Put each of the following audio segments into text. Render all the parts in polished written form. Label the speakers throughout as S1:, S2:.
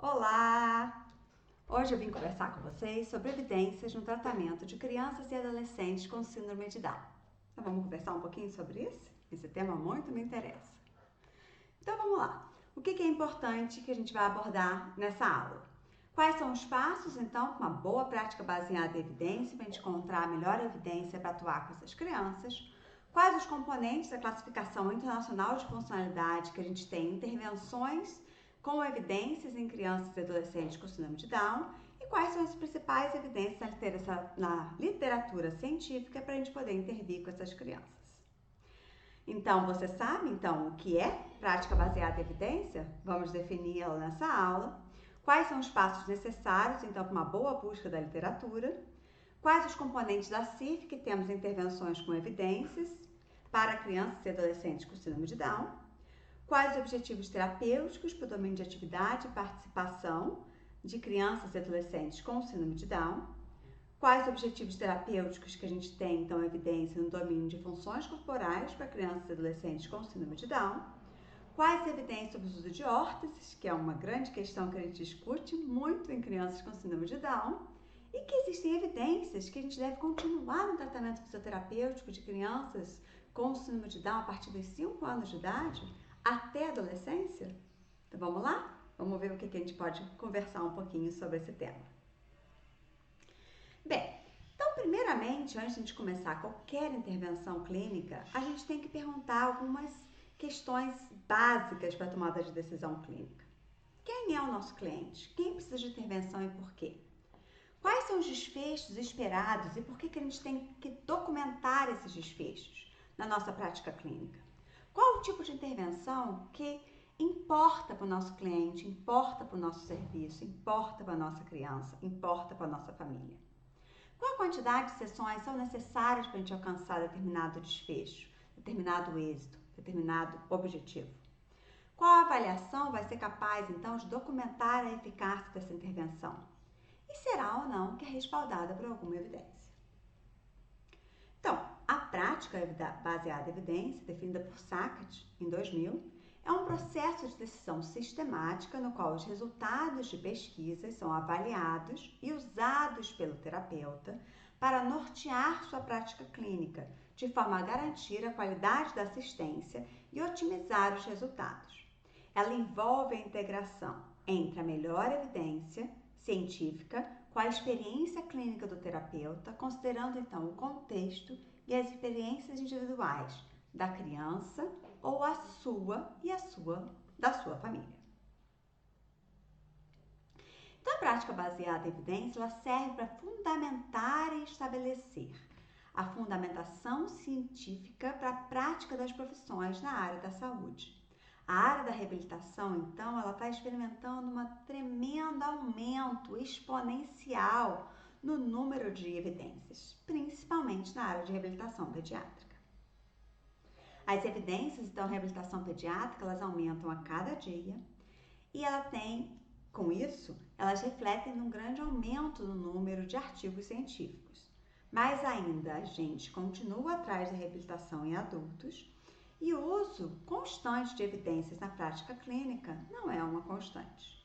S1: Olá! Hoje eu vim conversar com vocês sobre evidências no tratamento de crianças e adolescentes com síndrome de Down. Então vamos conversar um pouquinho sobre isso? Esse tema muito me interessa. Então vamos lá. O que é importante que a gente vai abordar nessa aula? Quais são os passos, então, para uma boa prática baseada em evidência, para a gente encontrar a melhor evidência para atuar com essas crianças? Quais os componentes da classificação internacional de funcionalidade que a gente tem em intervenções com evidências em crianças e adolescentes com síndrome de Down? E quais são as principais evidências na literatura científica para a gente poder intervir com essas crianças? Então, você sabe, o que é prática baseada em evidência? Vamos defini-la nessa aula. Quais são os passos necessários, então, para uma boa busca da literatura? Quais os componentes da CIF que temos em intervenções com evidências para crianças e adolescentes com síndrome de Down? Quais os objetivos terapêuticos para o domínio de atividade e participação de crianças e adolescentes com síndrome de Down? Quais objetivos terapêuticos que a gente tem, então, evidência no domínio de funções corporais para crianças e adolescentes com síndrome de Down? Quais evidências sobre o uso de órteses, que é uma grande questão que a gente discute muito em crianças com síndrome de Down, e que existem evidências que a gente deve continuar no tratamento fisioterapêutico de crianças com síndrome de Down a partir dos 5 anos de idade até a adolescência? Então vamos lá? Vamos ver o que a gente pode conversar um pouquinho sobre esse tema. Bem, então primeiramente, antes de a gente começar qualquer intervenção clínica, a gente tem que perguntar algumas questões básicas para a tomada de decisão clínica. Quem é o nosso cliente? Quem precisa de intervenção e por quê? Quais são os desfechos esperados e por que a gente tem que documentar esses desfechos na nossa prática clínica? Qual o tipo de intervenção que importa para o nosso cliente, importa para o nosso serviço, importa para a nossa criança, importa para a nossa família? Qual a quantidade de sessões são necessárias para a gente alcançar determinado desfecho, determinado êxito, determinado objetivo? Qual a avaliação vai ser capaz, então, de documentar a eficácia dessa intervenção? E será ou não que é respaldada por alguma evidência? Então, a prática baseada em evidência, definida por Sackett em 2000, é um processo de decisão sistemática no qual os resultados de pesquisas são avaliados e usados pelo terapeuta para nortear sua prática clínica, de forma a garantir a qualidade da assistência e otimizar os resultados. Ela envolve a integração entre a melhor evidência científica com a experiência clínica do terapeuta, considerando então o contexto e as experiências individuais da criança ou a sua e da sua família. Então, a prática baseada em evidência ela serve para fundamentar e estabelecer a fundamentação científica para a prática das profissões na área da saúde. A área da reabilitação, então, ela está experimentando um tremendo aumento exponencial no número de evidências, principalmente na área de reabilitação pediátrica. As evidências, então, reabilitação pediátrica, elas aumentam a cada dia e com isso, elas refletem um grande aumento no número de artigos científicos. Mas ainda a gente continua atrás da reabilitação em adultos e o uso constante de evidências na prática clínica não é uma constante.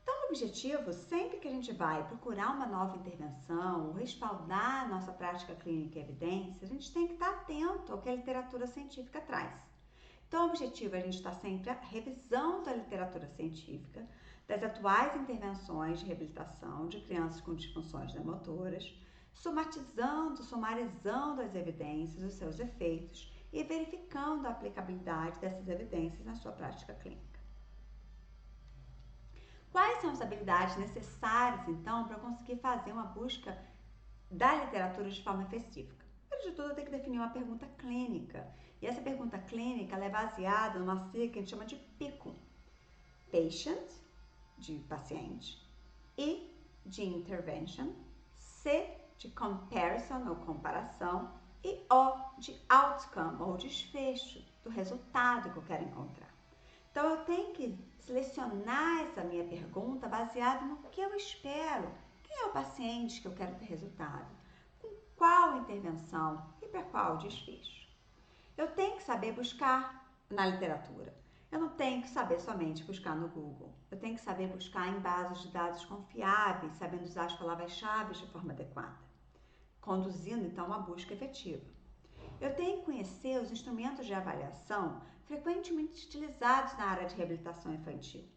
S1: Então, o objetivo, sempre que a gente vai procurar uma nova intervenção ou respaldar a nossa prática clínica em evidência, a gente tem que estar atento ao que a literatura científica traz. Então, o objetivo é a gente estar sempre revisando a literatura científica das atuais intervenções de reabilitação de crianças com disfunções motoras, sumarizando as evidências, os seus efeitos e verificando a aplicabilidade dessas evidências na sua prática clínica. Quais são as habilidades necessárias, então, para eu conseguir fazer uma busca da literatura de forma específica? Primeiro de tudo, eu tenho que definir uma pergunta clínica. E essa pergunta clínica ela é baseada numa sigla que a gente chama de PICO. Patient, de paciente, I, de intervention, C, de comparison ou comparação, e O, de outcome ou desfecho, do resultado que eu quero encontrar. Então, eu tenho que selecionar essa minha pergunta baseado no que eu espero. Quem é o paciente que eu quero ter resultado? Com qual intervenção e para qual desfecho? Eu tenho que saber buscar na literatura. Eu não tenho que saber somente buscar no Google. Eu tenho que saber buscar em bases de dados confiáveis, sabendo usar as palavras-chave de forma adequada, conduzindo então uma busca efetiva. Eu tenho que conhecer os instrumentos de avaliação frequentemente utilizados na área de reabilitação infantil,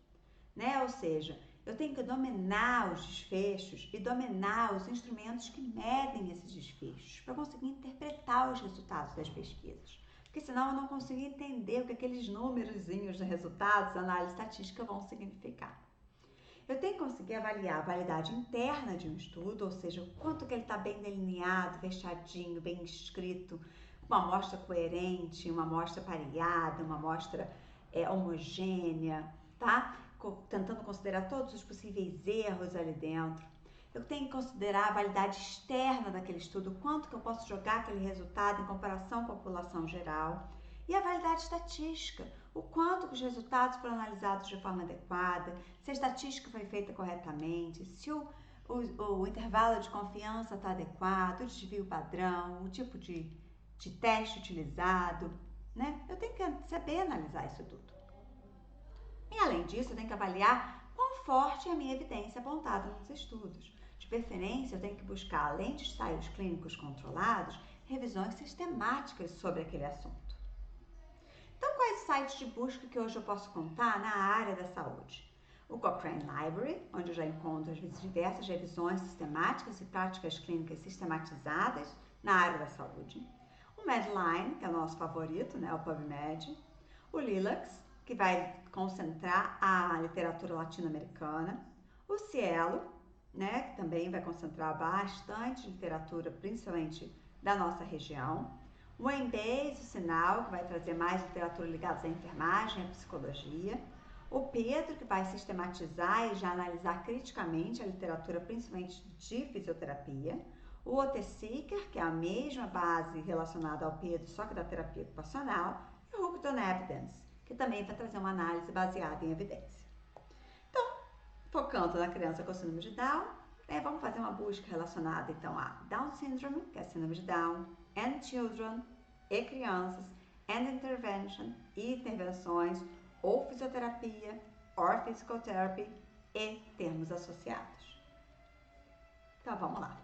S1: né? Ou seja, eu tenho que dominar os desfechos e dominar os instrumentos que medem esses desfechos para conseguir interpretar os resultados das pesquisas. Porque senão eu não consigo entender o que aqueles númerozinhos de resultados da análise estatística vão significar. Eu tenho que conseguir avaliar a validade interna de um estudo, ou seja, o quanto que ele está bem delineado, fechadinho, bem escrito, uma amostra coerente, uma amostra pareada, uma amostra homogênea, tá? Tentando considerar todos os possíveis erros ali dentro. Eu tenho que considerar a validade externa daquele estudo, quanto que eu posso jogar aquele resultado em comparação com a população geral. E a validade estatística, o quanto que os resultados foram analisados de forma adequada, se a estatística foi feita corretamente, se o intervalo de confiança está adequado, o desvio padrão, o tipo de teste utilizado, né? Eu tenho que saber analisar isso tudo. E além disso, eu tenho que avaliar quão forte é a minha evidência apontada nos estudos. De preferência, eu tenho que buscar, além de ensaios clínicos controlados, revisões sistemáticas sobre aquele assunto. Então, quais sites de busca que hoje eu posso contar na área da saúde? O Cochrane Library, onde eu já encontro às vezes diversas revisões sistemáticas e práticas clínicas sistematizadas na área da saúde. O Medline, que é o nosso favorito, né, o PubMed. O Lilacs, que vai concentrar a literatura latino-americana. O Cielo, né, que também vai concentrar bastante literatura, principalmente da nossa região. O Embase, o Sinal, que vai trazer mais literatura ligada à enfermagem e à psicologia. O Pedro, que vai sistematizar e já analisar criticamente a literatura, principalmente de fisioterapia. O OTSeeker, que é a mesma base relacionada ao Pedro, só que da terapia ocupacional. E o Hooked on Evidence, que também vai trazer uma análise baseada em evidência. Então, focando na criança com síndrome de Down, vamos fazer uma busca relacionada então a Down Syndrome, que é a síndrome de Down, and Children, e crianças, and Intervention, e intervenções, ou fisioterapia, or physical therapy, e termos associados. Então, vamos lá.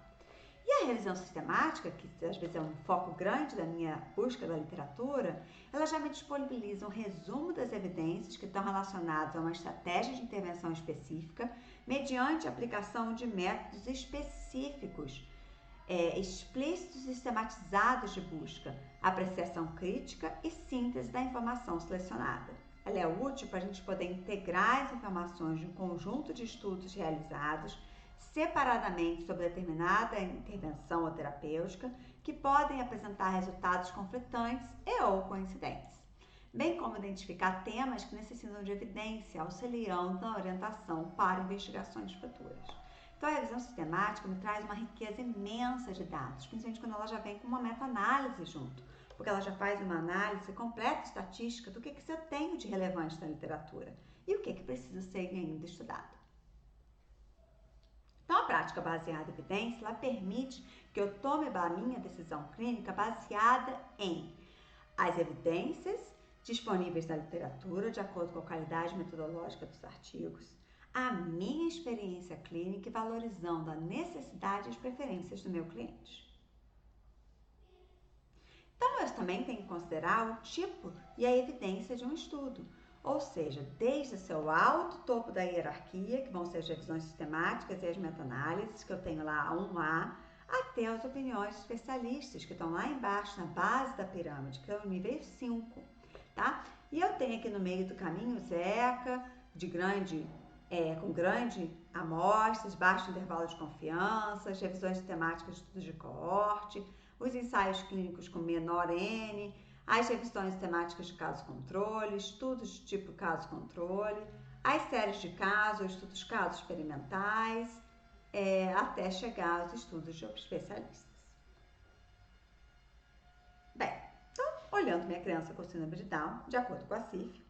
S1: E a revisão sistemática, que às vezes é um foco grande da minha busca da literatura, ela já me disponibiliza um resumo das evidências que estão relacionadas a uma estratégia de intervenção específica, mediante a aplicação de métodos específicos, explícitos e sistematizados de busca, apreciação crítica e síntese da informação selecionada. Ela é útil para a gente poder integrar as informações de um conjunto de estudos realizados separadamente sobre determinada intervenção ou terapêutica, que podem apresentar resultados conflitantes e ou coincidentes, bem como identificar temas que necessitam de evidência, auxiliando na orientação para investigações futuras. Então, a revisão sistemática me traz uma riqueza imensa de dados, principalmente quando ela já vem com uma meta-análise junto, porque ela já faz uma análise completa estatística do que eu tenho de relevante na literatura e o que precisa ser ainda estudado. Então, a prática baseada em evidência, ela permite que eu tome a minha decisão clínica baseada em as evidências disponíveis na literatura, de acordo com a qualidade metodológica dos artigos, a minha experiência clínica e valorizando a necessidade e as preferências do meu cliente. Então, eu também tenho que considerar o tipo e a evidência de um estudo. Ou seja, desde o seu alto topo da hierarquia, que vão ser as revisões sistemáticas e as meta-análises, que eu tenho lá a 1A, até as opiniões de especialistas, que estão lá embaixo, na base da pirâmide, que é o nível 5, tá? E eu tenho aqui no meio do caminho o Zeca, com grande amostras, baixo intervalo de confiança, as revisões sistemáticas de estudos de coorte, os ensaios clínicos com menor N, as revisões temáticas de caso-controle, estudos de tipo caso-controle, as séries de casos, estudos casos experimentais, até chegar aos estudos de especialistas. Bem, então, olhando minha criança com síndrome de Down, de acordo com a CIF,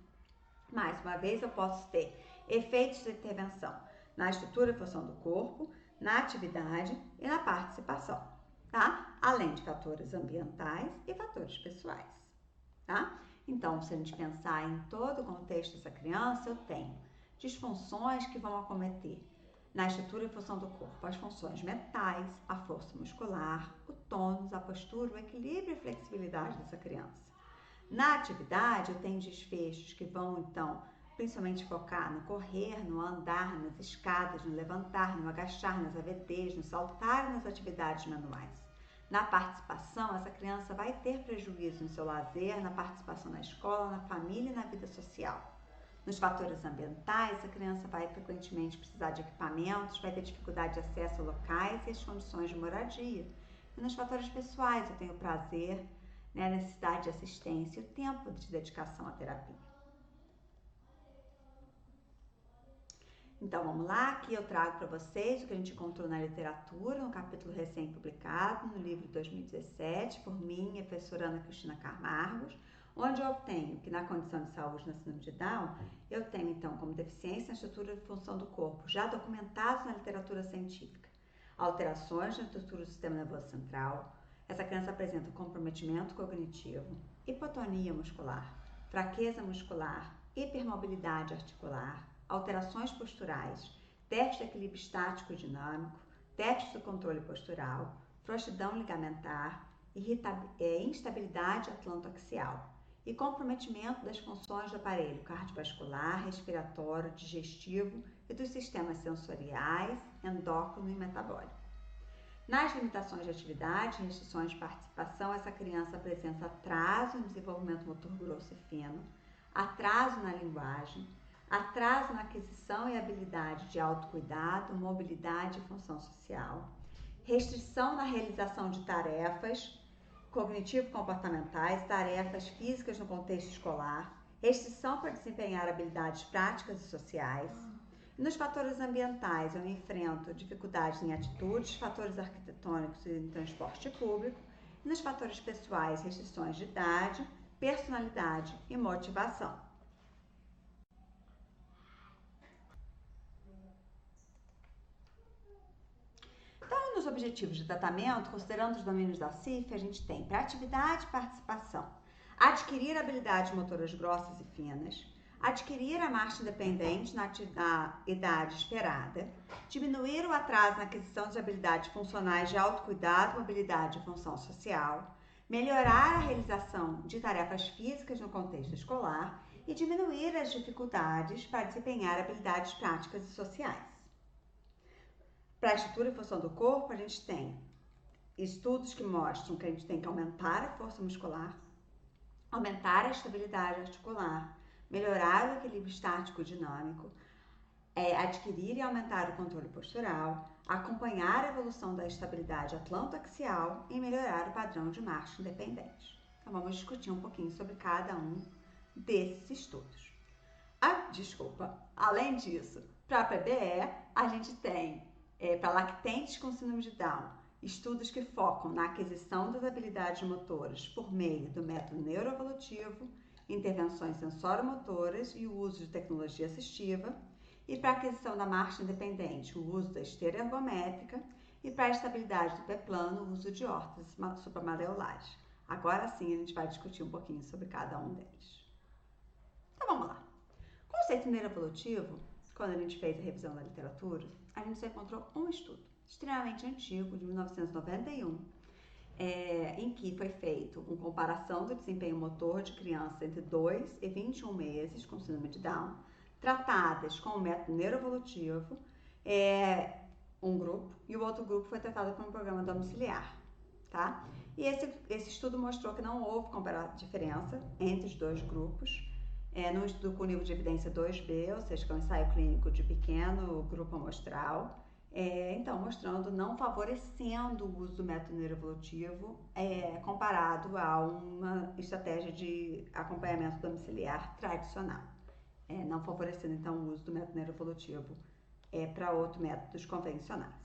S1: mais uma vez eu posso ter efeitos de intervenção na estrutura e função do corpo, na atividade e na participação, tá? Além de fatores ambientais e fatores pessoais. Tá? Então, se a gente pensar em todo o contexto dessa criança, eu tenho disfunções que vão acometer na estrutura e função do corpo, as funções mentais, a força muscular, o tônus, a postura, o equilíbrio e a flexibilidade dessa criança. Na atividade, eu tenho desfechos que vão, então, principalmente focar no correr, no andar, nas escadas, no levantar, no agachar, nas AVTs, no saltar e nas atividades manuais. Na participação, essa criança vai ter prejuízo no seu lazer, na participação na escola, na família e na vida social. Nos fatores ambientais, a criança vai frequentemente precisar de equipamentos, vai ter dificuldade de acesso a locais e as condições de moradia. E nos fatores pessoais, eu tenho prazer, a necessidade de assistência e o tempo de dedicação à terapia. Então vamos lá, aqui eu trago para vocês o que a gente encontrou na literatura, no capítulo recém-publicado, no livro de 2017, por mim e a professora Ana Cristina Camargos, onde eu tenho que na condição de saúde na síndrome de Down, eu tenho então como deficiência na estrutura e função do corpo, já documentados na literatura científica. Alterações na estrutura do sistema nervoso central. Essa criança apresenta comprometimento cognitivo, hipotonia muscular, fraqueza muscular, hipermobilidade articular, alterações posturais, déficit de equilíbrio estático e dinâmico, déficit do controle postural, frouxidão ligamentar, instabilidade atlantoaxial e comprometimento das funções do aparelho cardiovascular, respiratório, digestivo e dos sistemas sensoriais, endócrino e metabólico. Nas limitações de atividade e restrições de participação, essa criança apresenta atraso no desenvolvimento motor grosso e fino, atraso na linguagem, atraso na aquisição e habilidade de autocuidado, mobilidade e função social, restrição na realização de tarefas cognitivo-comportamentais, tarefas físicas no contexto escolar, restrição para desempenhar habilidades práticas e sociais. E nos fatores ambientais, eu enfrento dificuldades em atitudes, fatores arquitetônicos e em transporte público. E nos fatores pessoais, restrições de idade, personalidade e motivação. Então, nos objetivos de tratamento, considerando os domínios da CIF, a gente tem para atividade e participação, adquirir habilidades motoras grossas e finas, adquirir a marcha independente na idade esperada, diminuir o atraso na aquisição de habilidades funcionais de autocuidado, mobilidade e função social, melhorar a realização de tarefas físicas no contexto escolar e diminuir as dificuldades para desempenhar habilidades práticas e sociais. Para a estrutura e função do corpo, a gente tem estudos que mostram que a gente tem que aumentar a força muscular, aumentar a estabilidade articular, melhorar o equilíbrio estático dinâmico, adquirir e aumentar o controle postural, acompanhar a evolução da estabilidade atlantoaxial e melhorar o padrão de marcha independente. Então vamos discutir um pouquinho sobre cada um desses estudos. Além disso, para a PBE, a gente tem para lactentes com síndrome de Down, estudos que focam na aquisição das habilidades motoras por meio do método neuroevolutivo, intervenções sensoromotoras e o uso de tecnologia assistiva, e para a aquisição da marcha independente, o uso da esteira ergométrica, e para a estabilidade do pé plano, o uso de órteses supramaleolares. Agora sim a gente vai discutir um pouquinho sobre cada um deles. Então vamos lá. O conceito neuroevolutivo, quando a gente fez a revisão da literatura, a gente só encontrou um estudo extremamente antigo, de 1991, em que foi feito uma comparação do desempenho motor de crianças entre 2 e 21 meses com síndrome de Down, tratadas com o método neuroevolutivo, um grupo, e o outro grupo foi tratado por um programa domiciliar, tá? E esse estudo mostrou que não houve diferença entre os dois grupos, num estudo com nível de evidência 2B, ou seja, que é um ensaio clínico de pequeno grupo amostral, então mostrando não favorecendo o uso do método neuroevolutivo comparado a uma estratégia de acompanhamento domiciliar tradicional, não favorecendo então o uso do método neuroevolutivo para outros métodos convencionais.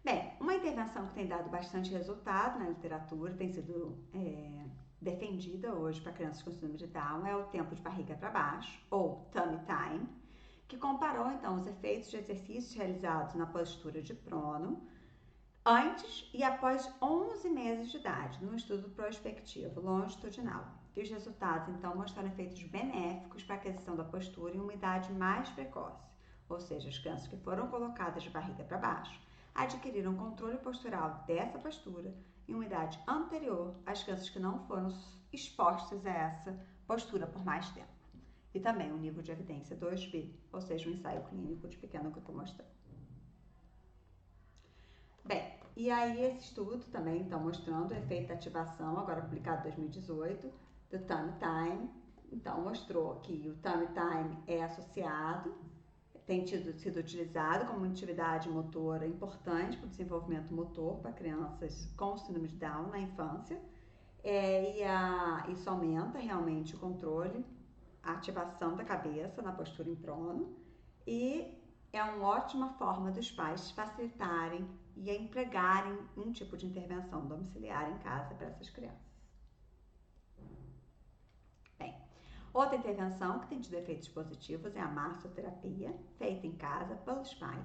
S1: Bem, uma intervenção que tem dado bastante resultado na literatura, tem sido defendida hoje para crianças com síndrome de Down, é o tempo de barriga para baixo, ou tummy time, que comparou então os efeitos de exercícios realizados na postura de prono antes e após 11 meses de idade, num estudo prospectivo longitudinal. e os resultados, então, mostraram efeitos benéficos para a aquisição da postura em uma idade mais precoce, ou seja, as crianças que foram colocadas de barriga para baixo adquiriram controle postural dessa postura em uma idade anterior às crianças que não foram expostas a essa postura por mais tempo. E também o nível de evidência 2B, ou seja, um ensaio clínico de pequeno grupo mostrando. Bem, e aí esse estudo também está mostrando o efeito da ativação, agora publicado em 2018, do Tummy Time. Então, mostrou que o Tummy Time é associado, tem sido utilizado como uma atividade motora importante para o desenvolvimento motor para crianças com síndrome de Down na infância. Isso aumenta realmente o controle, a ativação da cabeça na postura em prono, e é uma ótima forma dos pais facilitarem e empregarem um tipo de intervenção domiciliar em casa para essas crianças. Bem, outra intervenção que tem tido efeitos positivos é a massoterapia, feita em casa pelos pais,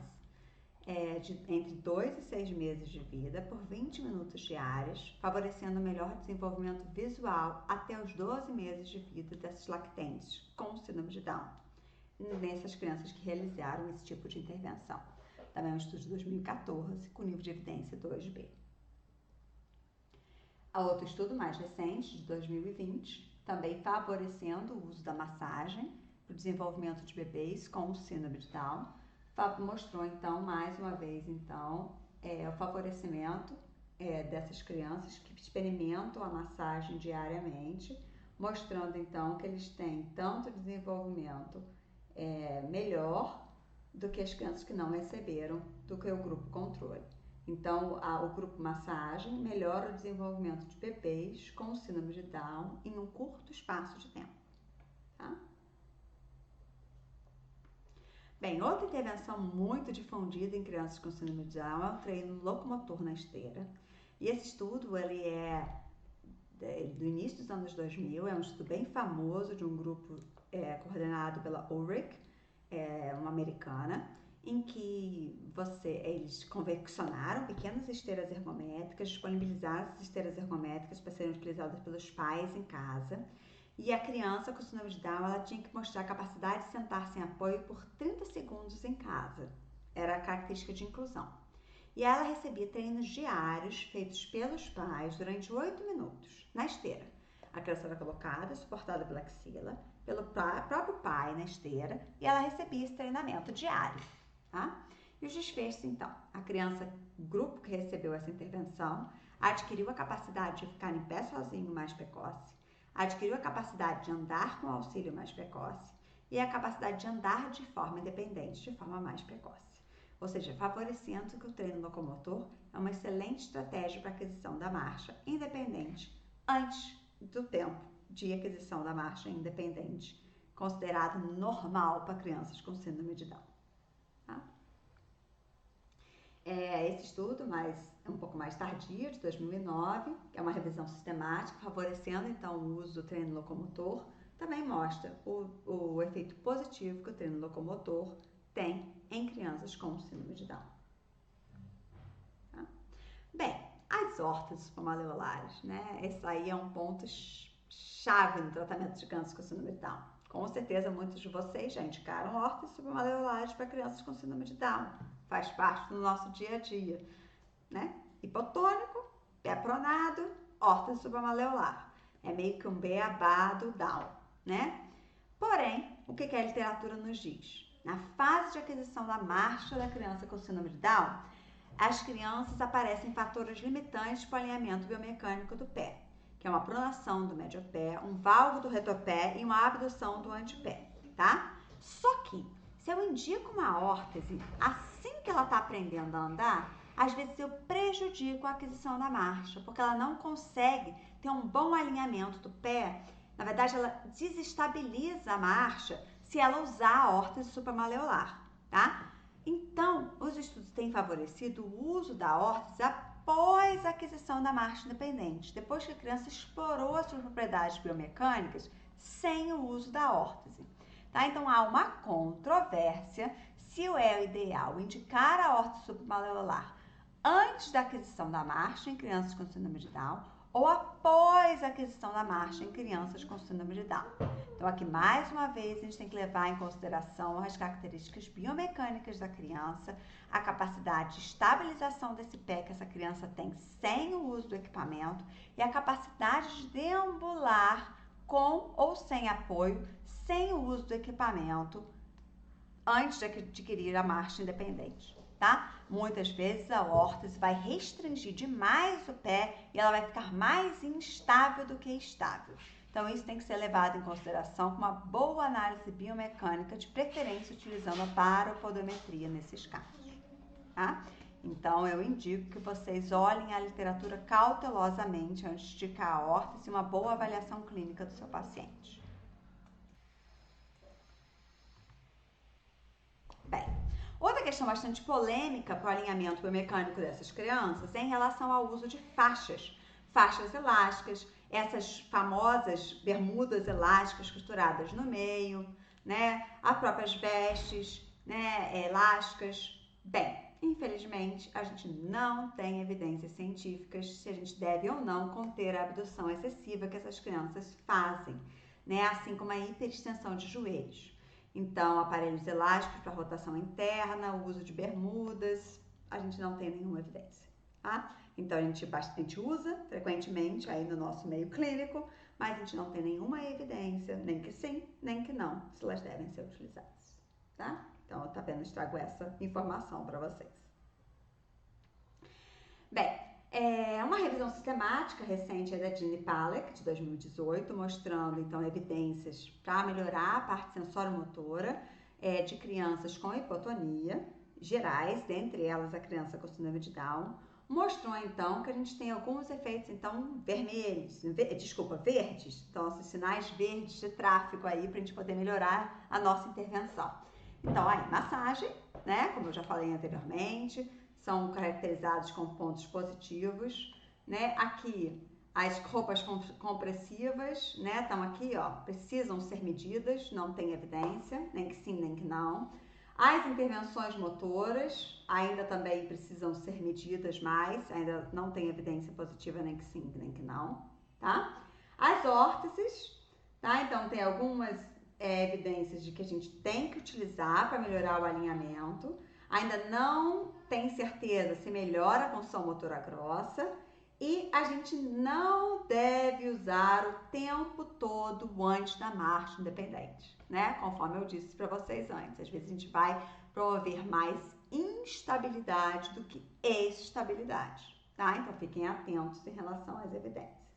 S1: entre 2 e 6 meses de vida, por 20 minutos diários, favorecendo o melhor desenvolvimento visual até os 12 meses de vida desses lactentes com síndrome de Down, nessas crianças que realizaram esse tipo de intervenção. Também é um estudo de 2014, com nível de evidência 2B. Há outro estudo mais recente, de 2020, também favorecendo o uso da massagem para o desenvolvimento de bebês com síndrome de Down, mostrou então, mais uma vez, então, o favorecimento dessas crianças que experimentam a massagem diariamente, mostrando então que eles têm tanto desenvolvimento melhor do que as crianças que não receberam do que o grupo controle. Então, o grupo massagem melhora o desenvolvimento de bebês com síndrome de Down em um curto espaço de tempo. Tá? Bem, outra intervenção muito difundida em crianças com síndrome de Down é o treino locomotor na esteira. E esse estudo, ele é do início dos anos 2000, é um estudo bem famoso de um grupo coordenado pela Ulrich, uma americana, em que eles confeccionaram pequenas esteiras ergométricas, disponibilizaram essas esteiras ergométricas para serem utilizadas pelos pais em casa. E a criança com síndrome de Down, ela tinha que mostrar a capacidade de sentar sem apoio por 30 segundos em casa. Era a característica de inclusão. E ela recebia treinos diários feitos pelos pais durante 8 minutos na esteira. A criança era colocada, suportada pela axila, pelo próprio pai na esteira, e ela recebia esse treinamento diário. Tá? E os desfechos, então, a criança, o grupo que recebeu essa intervenção, adquiriu a capacidade de ficar em pé sozinho mais precoce, adquiriu a capacidade de andar com auxílio mais precoce e a capacidade de andar de forma independente, de forma mais precoce. Ou seja, favorecendo que o treino locomotor é uma excelente estratégia para a aquisição da marcha independente antes do tempo de aquisição da marcha independente, considerado normal para crianças com síndrome de Down. Tá? Esse estudo, um pouco mais tardio, de 2009, é uma revisão sistemática, favorecendo então o uso do treino locomotor, também mostra o efeito positivo que o treino locomotor tem em crianças com síndrome de Down. Tá? Bem, as órteses supramaleolares, né? Esse aí é um ponto chave no tratamento de crianças com síndrome de Down. Com certeza, muitos de vocês já indicaram órteses supramaleolares para crianças com síndrome de Down. Faz parte do nosso dia a dia, né? Hipotônico, pé pronado, órtese supramaleolar. É meio que um beabá do Down, né? Porém, o que a literatura nos diz? Na fase de aquisição da marcha da criança com síndrome de Down, as crianças aparecem fatores limitantes para o alinhamento biomecânico do pé, que é uma pronação do médio pé, um valgo do retropé e uma abdução do antepé, tá? Só que, se eu indico uma órtese assim que ela está aprendendo a andar, às vezes eu prejudico a aquisição da marcha, porque ela não consegue ter um bom alinhamento do pé. Na verdade, ela desestabiliza a marcha se ela usar a órtese supramaleolar, tá? Então, os estudos têm favorecido o uso da órtese após a aquisição da marcha independente, depois que a criança explorou as suas propriedades biomecânicas sem o uso da órtese. Tá? Então, há uma controvérsia se é o ideal indicar a órtese supramaleolar antes da aquisição da marcha em crianças com síndrome de Down ou após a aquisição da marcha em crianças com síndrome de Down. Então, aqui, mais uma vez, a gente tem que levar em consideração as características biomecânicas da criança, a capacidade de estabilização desse pé que essa criança tem sem o uso do equipamento e a capacidade de deambular com ou sem apoio, sem o uso do equipamento, antes de adquirir a marcha independente, tá? Muitas vezes a órtese vai restringir demais o pé e ela vai ficar mais instável do que estável. Então, isso tem que ser levado em consideração com uma boa análise biomecânica, de preferência utilizando a paropodometria nesses casos, tá? Então, eu indico que vocês olhem a literatura cautelosamente antes de esticar a órtese e uma boa avaliação clínica do seu paciente. Bem, outra questão bastante polêmica para o alinhamento biomecânico dessas crianças é em relação ao uso de faixas elásticas, essas famosas bermudas elásticas costuradas no meio, né? As próprias vestes, né, elásticas. Bem, infelizmente, a gente não tem evidências científicas se a gente deve ou não conter a abdução excessiva que essas crianças fazem, né? Assim como a hiperextensão de joelhos. Então, aparelhos elásticos para rotação interna, o uso de bermudas, a gente não tem nenhuma evidência, tá? Então, a gente usa frequentemente aí no nosso meio clínico, mas a gente não tem nenhuma evidência, nem que sim, nem que não, se elas devem ser utilizadas, tá? Então, eu apenas trago essa informação para vocês. Bem, uma revisão sistemática recente da Jeanne Palek, de 2018, mostrando, então, evidências para melhorar a parte sensório-motora de crianças com hipotonia gerais, dentre elas a criança com síndrome de Down, mostrou, então, que a gente tem alguns efeitos, então, verdes, então, esses sinais verdes de tráfego aí para a gente poder melhorar a nossa intervenção. Então, aí, massagem, né, como eu já falei anteriormente, são caracterizados com pontos positivos, né, aqui, as roupas compressivas, né, estão aqui, ó, precisam ser medidas, não tem evidência, nem que sim, nem que não. As intervenções motoras ainda também precisam ser medidas mais, ainda não tem evidência positiva nem que sim, nem que não, tá? As órteses, tá? Então tem algumas evidências de que a gente tem que utilizar para melhorar o alinhamento, ainda não tem certeza se melhora a função motora grossa e a gente não deve usar o tempo todo antes da marcha independente, né? Conforme eu disse para vocês antes, às vezes a gente vai promover mais instabilidade do que estabilidade, tá? Então fiquem atentos em relação às evidências,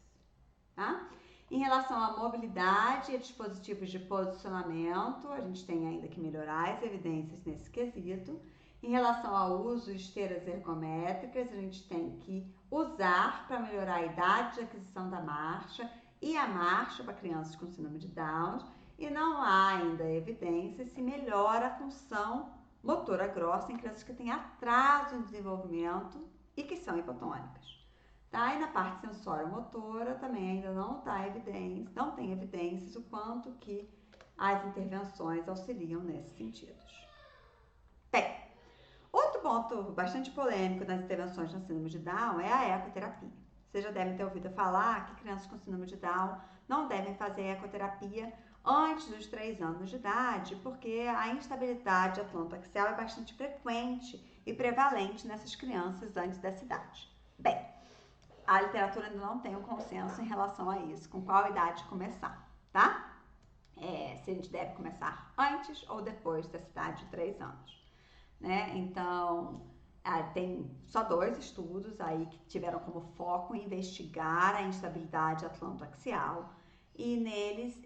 S1: tá? Em relação à mobilidade e dispositivos de posicionamento, a gente tem ainda que melhorar as evidências nesse quesito. Em relação ao uso de esteiras ergométricas, a gente tem que usar para melhorar a idade de aquisição da marcha e a marcha para crianças com síndrome de Down, e não há ainda evidência se melhora a função motora grossa em crianças que têm atraso em desenvolvimento e que são hipotônicas. Tá? E na parte sensório-motora também ainda não tem evidências o quanto que as intervenções auxiliam nesses sentidos. Bem, outro ponto bastante polêmico nas intervenções na síndrome de Down é a ecoterapia. Vocês já devem ter ouvido falar que crianças com síndrome de Down não devem fazer ecoterapia antes dos 3 anos de idade, porque a instabilidade atlantoaxial é bastante frequente e prevalente nessas crianças antes dessa idade. Bem, a literatura ainda não tem um consenso em relação a isso, com qual idade começar, tá? Se a gente deve começar antes ou depois dessa idade de 3 anos. Né? Então, tem só 2 estudos aí que tiveram como foco investigar a instabilidade atlantoaxial e neles,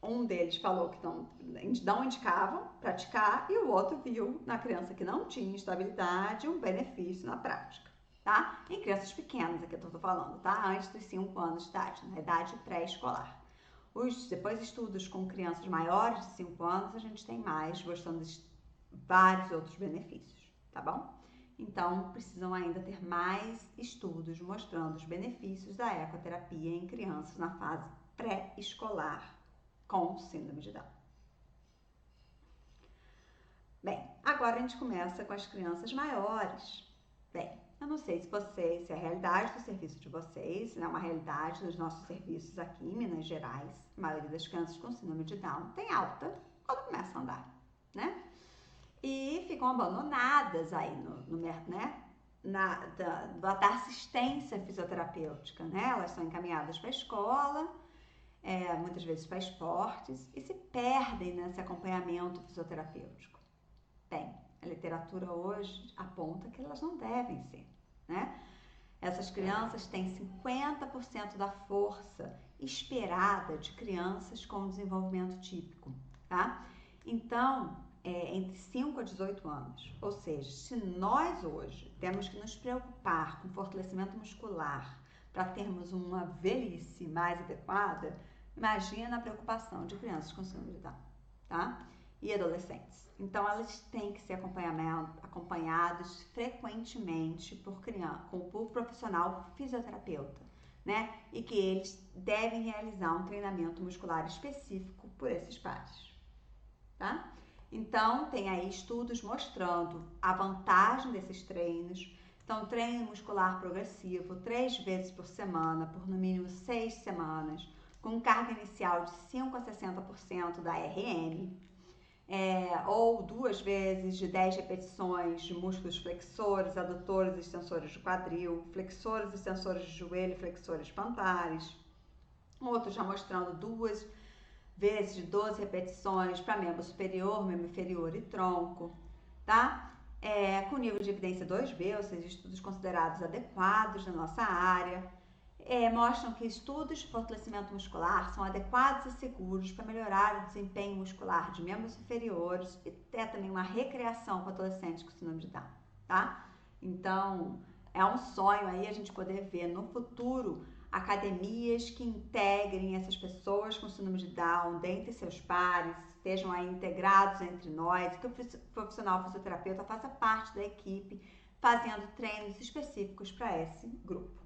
S1: um deles falou que não indicavam praticar e o outro viu na criança que não tinha instabilidade um benefício na prática, tá? Em crianças pequenas, aqui eu tô falando, tá? Antes dos 5 anos de idade, na idade pré-escolar. Depois estudos com crianças maiores de 5 anos, a gente tem mais, mostrando vários outros benefícios, tá bom? Então, precisam ainda ter mais estudos mostrando os benefícios da ecoterapia em crianças na fase pré-escolar com síndrome de Down. Bem, agora a gente começa com as crianças maiores. Bem, Eu não sei se é a realidade do serviço de vocês, é uma realidade dos nossos serviços aqui em Minas Gerais. A maioria das crianças com síndrome de Down tem alta quando começa a andar, né? E ficam abandonadas aí né? Da assistência fisioterapêutica, né? Elas são encaminhadas para a escola, muitas vezes para esportes, e se perdem nesse acompanhamento fisioterapêutico. A literatura hoje aponta que elas não devem ser, né? Essas crianças têm 50% da força esperada de crianças com desenvolvimento típico, tá? Então, entre 5 a 18 anos. Ou seja, se nós hoje temos que nos preocupar com fortalecimento muscular para termos uma velhice mais adequada, imagina a preocupação de crianças com síndrome de Down, tá? E adolescentes. Então, elas têm que ser acompanhados frequentemente por profissional fisioterapeuta, né? E que eles devem realizar um treinamento muscular específico por esses pais, tá? Então, tem aí estudos mostrando a vantagem desses treinos. Então, treino muscular progressivo 3 vezes por semana, por no mínimo 6 semanas, com carga inicial de 5 a 60% da RM, ou 2 vezes de 10 repetições de músculos flexores, adutores e extensores de quadril, flexores e extensores de joelho, flexores plantares. Outros já mostrando 2 vezes de 12 repetições para membro superior, membro inferior e tronco, tá? Com nível de evidência 2B, ou seja, estudos considerados adequados na nossa área, mostram que estudos de fortalecimento muscular são adequados e seguros para melhorar o desempenho muscular de membros inferiores e ter também uma recreação para adolescentes com síndrome de Down, tá? Então, é um sonho aí a gente poder ver no futuro academias que integrem essas pessoas com síndrome de Down dentre seus pares, estejam aí integrados entre nós, que o profissional fisioterapeuta faça parte da equipe, fazendo treinos específicos para esse grupo,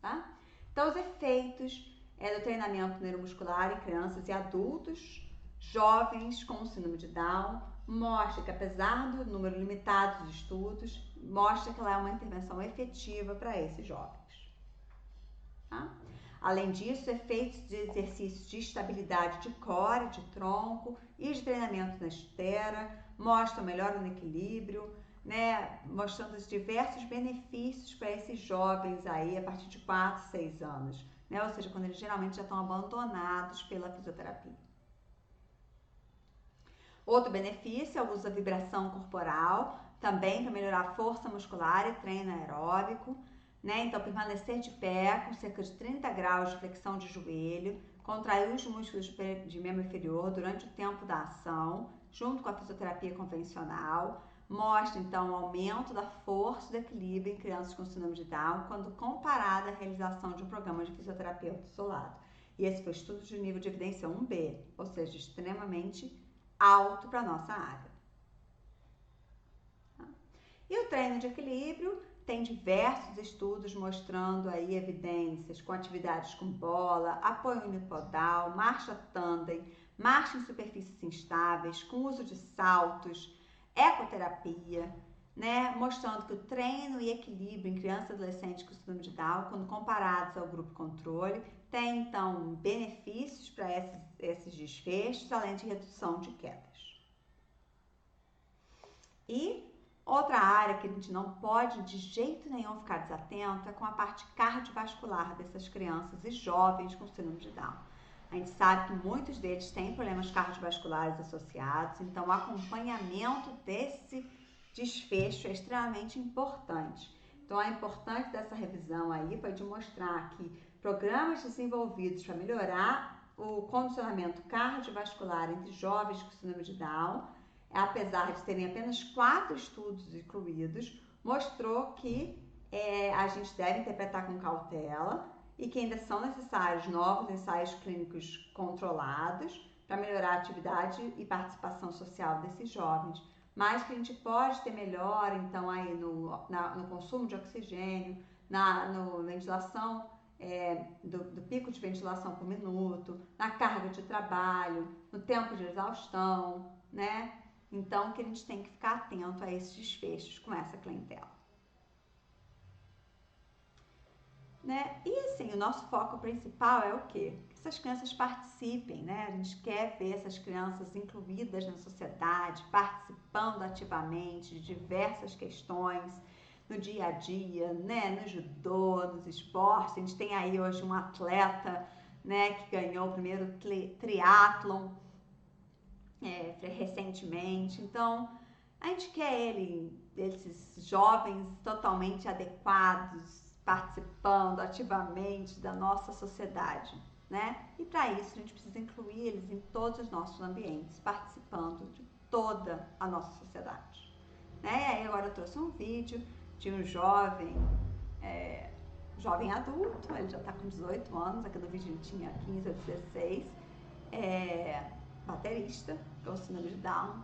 S1: tá? Então, os efeitos do treinamento neuromuscular em crianças e adultos jovens com síndrome de Down mostra que, apesar do número limitado de estudos, mostra que ela é uma intervenção efetiva para esses jovens. Tá? Além disso, efeitos de exercícios de estabilidade de core, de tronco e de treinamento na esteira mostram melhora no equilíbrio, né? Mostrando os diversos benefícios para esses jovens aí a partir de 4, 6 anos, né? Ou seja, quando eles geralmente já estão abandonados pela fisioterapia. Outro benefício é o uso da vibração corporal, também para melhorar a força muscular e treino aeróbico, né? Então, permanecer de pé com cerca de 30 graus de flexão de joelho, contrair os músculos de membro inferior durante o tempo da ação, junto com a fisioterapia convencional, mostra então o aumento da força e do equilíbrio em crianças com síndrome de Down quando comparada à realização de um programa de fisioterapeuta isolado. E esse foi estudo de nível de evidência 1B, ou seja, extremamente alto para a nossa área. E o treino de equilíbrio tem diversos estudos mostrando aí evidências com atividades com bola, apoio unipodal, marcha tandem, marcha em superfícies instáveis, com uso de saltos, ecoterapia, né? Mostrando que o treino e equilíbrio em crianças e adolescentes com síndrome de Down, quando comparados ao grupo controle, tem então benefícios para esses desfechos, além de redução de quedas. E outra área que a gente não pode de jeito nenhum ficar desatento é com a parte cardiovascular dessas crianças e jovens com síndrome de Down. A gente sabe que muitos deles têm problemas cardiovasculares associados, então o acompanhamento desse desfecho é extremamente importante. Então, a importância dessa revisão aí foi de mostrar que programas desenvolvidos para melhorar o condicionamento cardiovascular entre jovens com síndrome de Down, apesar de terem apenas 4 estudos incluídos, mostrou que a gente deve interpretar com cautela e que ainda são necessários novos ensaios clínicos controlados para melhorar a atividade e participação social desses jovens, mas que a gente pode ter melhora, então, aí no consumo de oxigênio, na ventilação, do pico de ventilação por minuto, na carga de trabalho, no tempo de exaustão, né? Então, que a gente tem que ficar atento a esses desfechos com essa clientela. né? E assim, o nosso foco principal é o quê? Que essas crianças participem, né? A gente quer ver essas crianças incluídas na sociedade, participando ativamente de diversas questões no dia a dia, né? No judô, nos esportes. A gente tem aí hoje um atleta, né, que ganhou o primeiro triatlon recentemente. Então, a gente quer esses jovens totalmente adequados, participando ativamente da nossa sociedade, né? E para isso a gente precisa incluir eles em todos os nossos ambientes, participando de toda a nossa sociedade, né? E aí agora eu trouxe um vídeo de um jovem adulto, ele já está com 18 anos, aqui no vídeo ele tinha 15 ou 16, baterista, com síndrome de Down.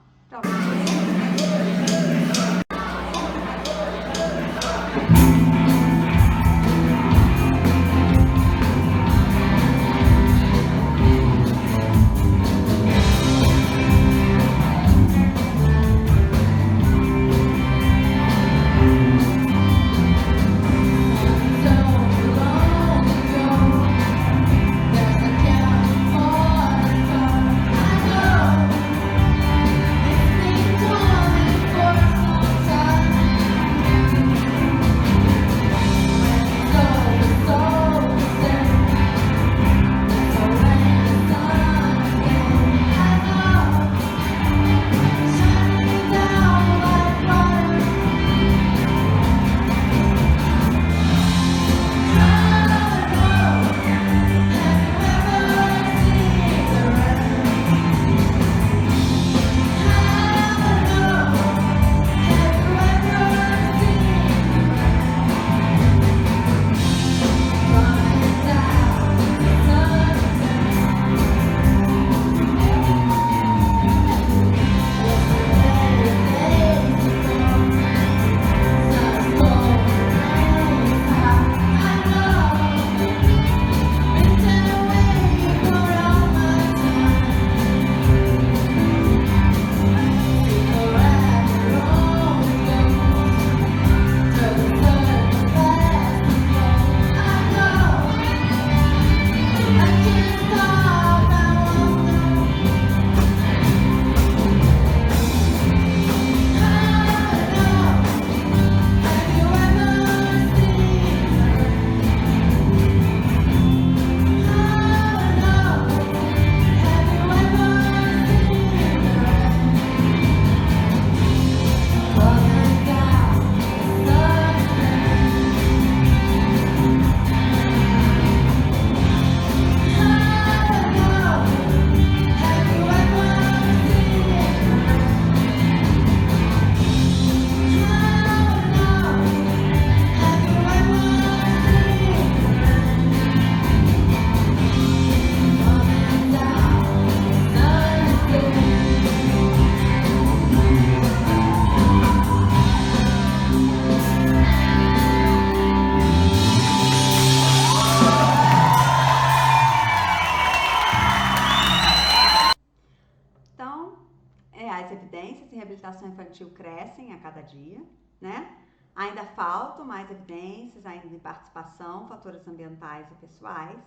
S1: As evidências em reabilitação infantil crescem a cada dia, né? Ainda faltam mais evidências, ainda em participação, fatores ambientais e pessoais,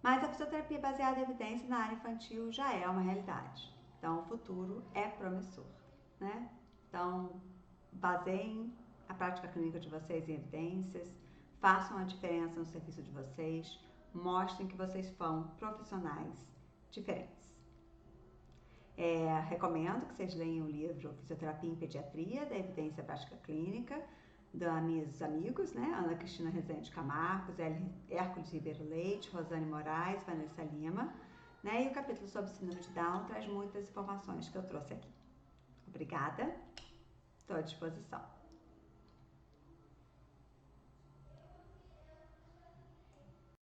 S1: mas a fisioterapia baseada em evidência na área infantil já é uma realidade. Então, o futuro é promissor, né? Então, baseiem a prática clínica de vocês em evidências, façam a diferença no serviço de vocês, mostrem que vocês são profissionais diferentes. Recomendo que vocês leiam o livro Fisioterapia em Pediatria, da Evidência Prática Clínica, da meus amigos, né? Ana Cristina Rezende Camargos, Hércules Ribeiro Leite, Rosane Moraes, Vanessa Lima, né? E o capítulo sobre síndrome de Down traz muitas informações que eu trouxe aqui. Obrigada, estou à disposição.